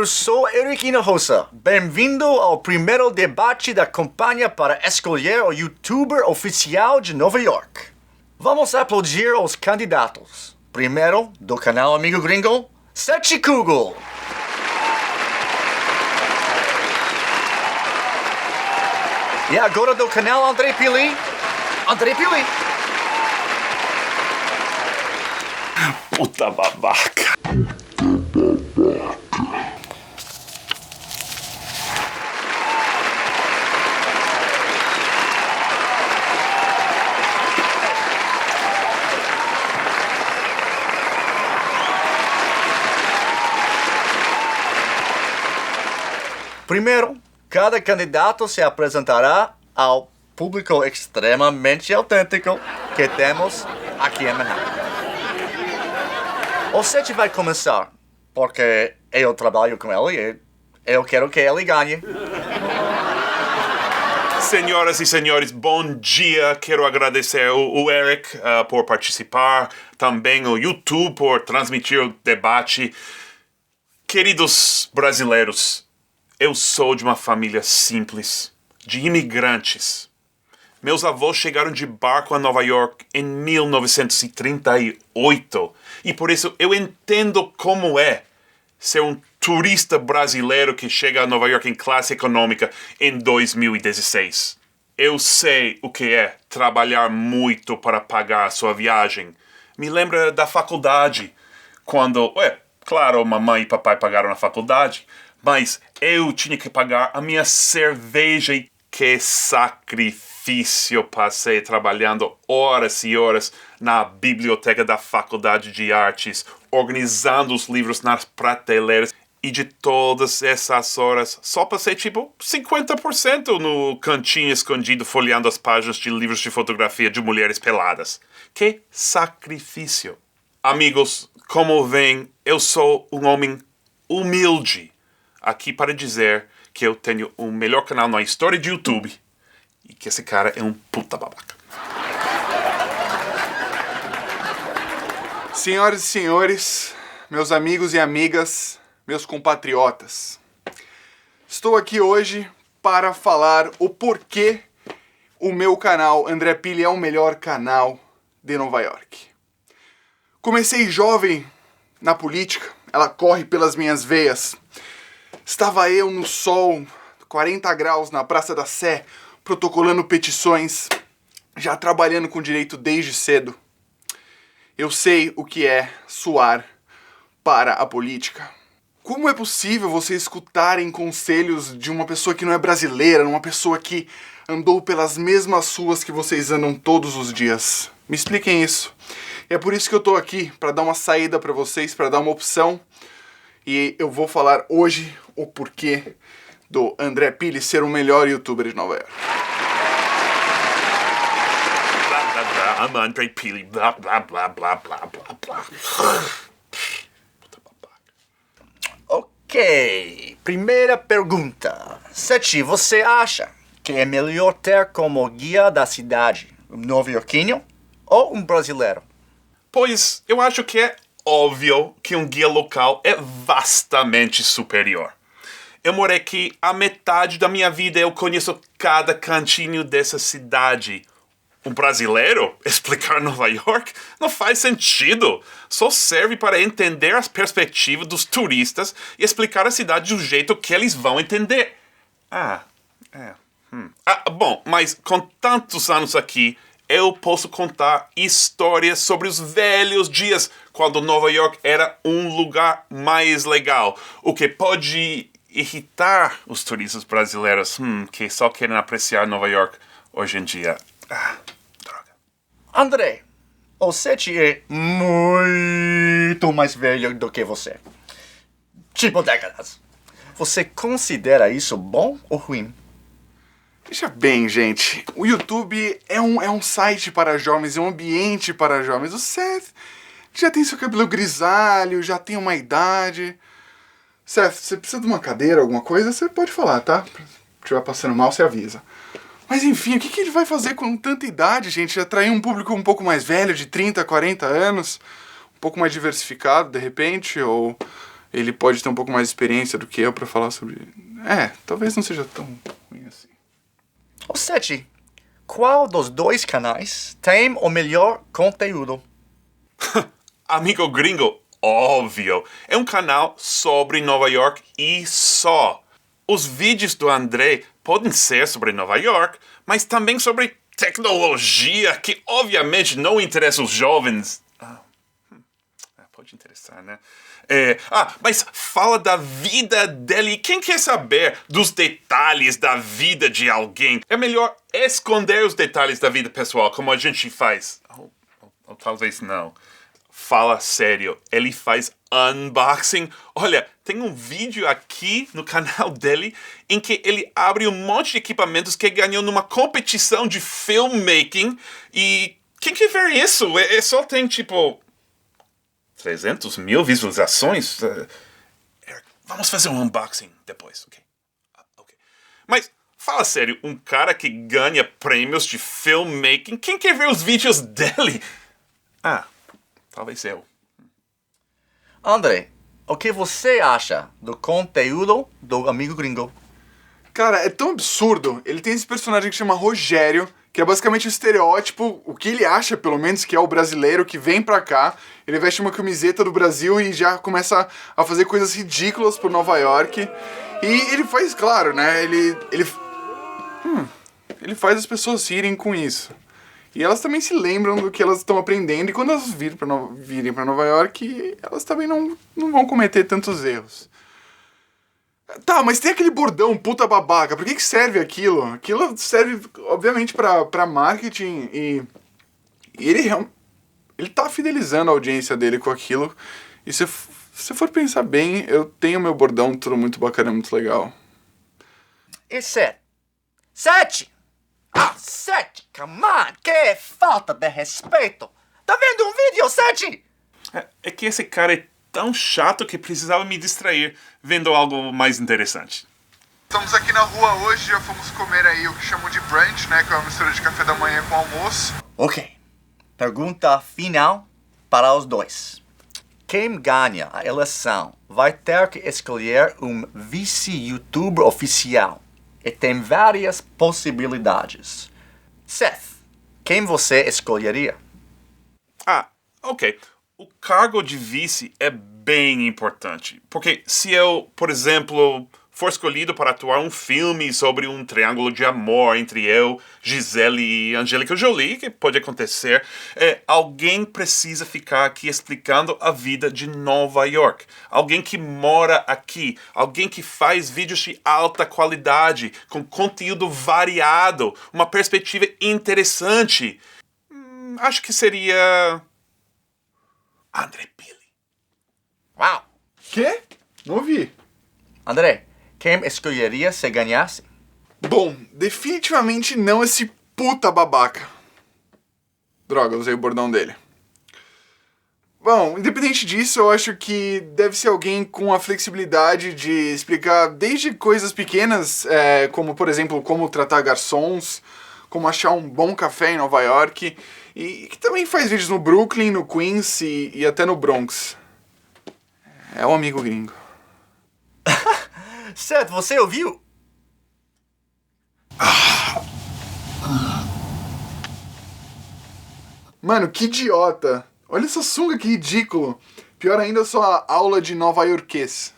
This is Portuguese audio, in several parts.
Eu sou Eric Hinojosa. Bem-vindo ao primeiro debate da campanha para escolher o youtuber oficial de Nova York. Vamos aplaudir os candidatos. Primeiro, do canal Amigo Gringo, Seth Kugel. E agora do canal André Pili, André Pili. Puta babaca. Primeiro, cada candidato se apresentará ao público extremamente autêntico que temos aqui em Manhattan. O Seth vai começar, porque eu trabalho com ele e eu quero que ele ganhe. Senhoras e senhores, bom dia. Quero agradecer o Eric por participar, também o YouTube por transmitir o debate. Queridos brasileiros, eu sou de uma família simples, de imigrantes. Meus avós chegaram de barco a Nova York em 1938 e por isso eu entendo como é ser um turista brasileiro que chega a Nova York em classe econômica em 2016. Eu sei o que é trabalhar muito para pagar a sua viagem. Me lembra da faculdade, quando, claro, mamãe e papai pagaram a faculdade, mas eu tinha que pagar a minha cerveja e que sacrifício passei trabalhando horas e horas na biblioteca da Faculdade de Artes, organizando os livros nas prateleiras. E de todas essas horas, só passei tipo 50% no cantinho escondido folheando as páginas de livros de fotografia de mulheres peladas. Que sacrifício! Amigos, como veem, eu sou um homem humilde. Aqui para dizer que eu tenho o melhor canal na história de YouTube e que esse cara é um puta babaca. Senhoras e senhores, meus amigos e amigas, meus compatriotas, estou aqui hoje para falar o porquê o meu canal André Pili é o melhor canal de Nova York. Comecei jovem na política, ela corre pelas minhas veias. Estava eu no sol, 40 graus na Praça da Sé, protocolando petições, já trabalhando com direito desde cedo. Eu sei o que é suar para a política. Como é possível vocês escutarem conselhos de uma pessoa que não é brasileira, uma pessoa que andou pelas mesmas ruas que vocês andam todos os dias? Me expliquem isso. E é por isso que eu tô aqui, para dar uma saída para vocês, para dar uma opção. E eu vou falar hoje o porquê do André Pili ser o melhor youtuber de Nova York. Blá, blá, blá, I'm André Pili, blá, blá, blá, blá, blá, blá, blá. Puta babaca. Ok, primeira pergunta. Seth, você acha que é melhor ter como guia da cidade um nova-iorquino ou um brasileiro? Pois eu acho que é óbvio que um guia local é vastamente superior. Eu morei aqui a metade da minha vida e eu conheço cada cantinho dessa cidade. Um brasileiro explicar Nova York não faz sentido. Só serve para entender as perspectivas dos turistas e explicar a cidade do jeito que eles vão entender. Bom, mas com tantos anos aqui, eu posso contar histórias sobre os velhos dias quando Nova York era um lugar mais legal. O que pode irritar os turistas brasileiros que só querem apreciar Nova York hoje em dia. Droga. André, o Seth é muito mais velho do que você. Tipo décadas. Você considera isso bom ou ruim? Veja bem, gente, o YouTube é um site para jovens, é um ambiente para jovens. O Seth já tem seu cabelo grisalho, já tem uma idade. Seth, você precisa de uma cadeira, alguma coisa? Você pode falar, tá? Se estiver passando mal, você avisa. Mas enfim, o que ele vai fazer com tanta idade, gente? Atrair um público um pouco mais velho, de 30, 40 anos? Um pouco mais diversificado, de repente? Ou Ele pode ter um pouco mais de experiência do que eu pra falar sobre... talvez não seja tão ruim assim. Ô Sete, qual dos dois canais tem o melhor conteúdo? Amigo Gringo, óbvio. É um canal sobre Nova York e só. Os vídeos do André podem ser sobre Nova York, mas também sobre tecnologia, que obviamente não interessa os jovens. Pode interessar, né? Mas fala da vida dele. Quem quer saber dos detalhes da vida de alguém? É melhor esconder os detalhes da vida pessoal, como a gente faz. Ou talvez não. Fala sério, ele faz unboxing. Olha, tem um vídeo aqui no canal dele em que ele abre um monte de equipamentos que ganhou numa competição de filmmaking. E quem quer ver isso? Só tem tipo 300 mil visualizações. Vamos fazer um unboxing depois, ok? Mas fala sério, um cara que ganha prêmios de filmmaking, quem quer ver os vídeos dele? Talvez eu. André, o que você acha do conteúdo do Amigo Gringo? Cara, é tão absurdo. Ele tem esse personagem que chama Rogério, que é basicamente o estereótipo, o que ele acha, pelo menos, que é o brasileiro que vem pra cá. Ele veste uma camiseta do Brasil e já começa a fazer coisas ridículas por Nova York. E ele faz, claro, né? Ele faz as pessoas rirem com isso. E elas também se lembram do que elas estão aprendendo. E quando elas virem pra Nova York, elas também não vão cometer tantos erros. Tá, mas tem aquele bordão puta babaca. Por que serve aquilo? Aquilo serve, obviamente, pra marketing. E ele tá fidelizando a audiência dele com aquilo. E se for pensar bem, eu tenho meu bordão tudo muito bacana, muito legal. E Sete? Sete, come on, que falta de respeito. Tá vendo um vídeo, Sete? É que esse cara é tão chato que precisava me distrair vendo algo mais interessante. Estamos aqui na rua hoje, já fomos comer aí o que chamam de brunch, né? Que é uma mistura de café da manhã com almoço. Ok. Pergunta final para os dois. Quem ganha a eleição vai ter que escolher um vice-youtuber oficial. E tem várias possibilidades. Seth, quem você escolheria? Ok. O cargo de vice é bem importante. Porque se eu, por exemplo, for escolhido para atuar um filme sobre um triângulo de amor entre eu, Gisele e Angélica Jolie, que pode acontecer, alguém precisa ficar aqui explicando a vida de Nova York. Alguém que mora aqui. Alguém que faz vídeos de alta qualidade, com conteúdo variado, uma perspectiva interessante. Acho que seria André Pili. Uau! Quê? Não ouvi. André, quem escolheria se ganhasse? Bom, definitivamente não esse puta babaca. Droga, usei o bordão dele. Bom, independente disso, eu acho que deve ser alguém com a flexibilidade de explicar desde coisas pequenas, como, por exemplo, como tratar garçons, como achar um bom café em Nova York, e que também faz vídeos no Brooklyn, no Queens e até no Bronx. É um amigo gringo. Seth, você ouviu? Mano, que idiota. Olha essa sunga, que ridículo. Pior ainda, sua aula de nova-iorquês.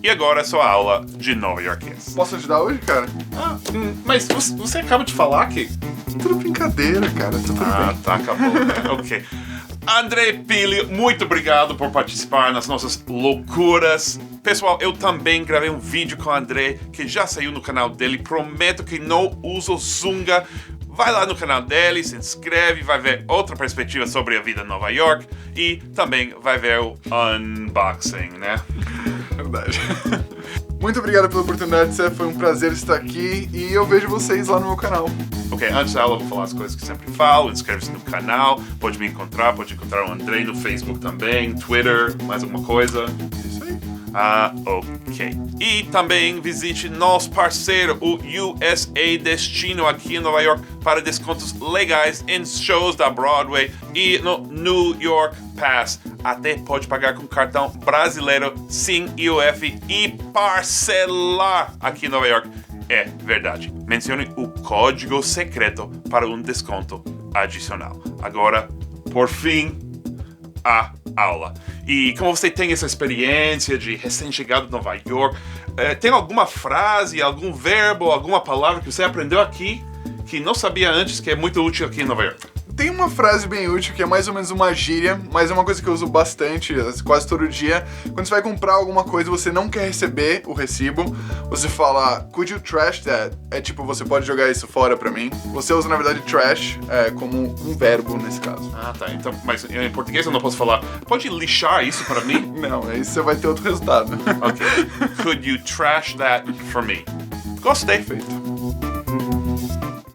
E agora a sua aula de Nova Yorkês. Posso ajudar hoje, cara? Mas você acaba de falar que... Tudo brincadeira, cara. Tá tudo bem. Tá, acabou. Ok. André Pili, muito obrigado por participar nas nossas loucuras. Pessoal, eu também gravei um vídeo com o André que já saiu no canal dele. Prometo que não uso sunga. Vai lá no canal dele, se inscreve, vai ver outra perspectiva sobre a vida em Nova York e também vai ver o unboxing, né? Verdade. Muito obrigado pela oportunidade, Seth. Foi um prazer estar aqui e eu vejo vocês lá no meu canal. Ok, antes da aula eu vou falar as coisas que sempre falo. Inscreve-se no canal, pode encontrar o André no Facebook também, Twitter, mais alguma coisa. Isso aí. Ah, ok. E também visite nosso parceiro, o USA Destino, aqui em Nova York, para descontos legais em shows da Broadway e no New York Pass. Até pode pagar com cartão brasileiro, sim, IOF, e parcelar aqui em Nova York. É verdade. Mencione o código secreto para um desconto adicional. Agora, por fim, a aula. E como você tem essa experiência de recém-chegado de Nova York, tem alguma frase, algum verbo, alguma palavra que você aprendeu aqui que não sabia antes que é muito útil aqui em Nova York? Tem uma frase bem útil que é mais ou menos uma gíria, mas é uma coisa que eu uso bastante, quase todo dia. Quando você vai comprar alguma coisa e você não quer receber o recibo, você fala, could you trash that? É tipo, você pode jogar isso fora pra mim. Você usa, na verdade, trash como um verbo nesse caso. Ah, tá. Então, mas em português eu não posso falar, pode lixar isso pra mim? Não, aí você vai ter outro resultado. Ok. Could you trash that for me? Gostei. Perfeito.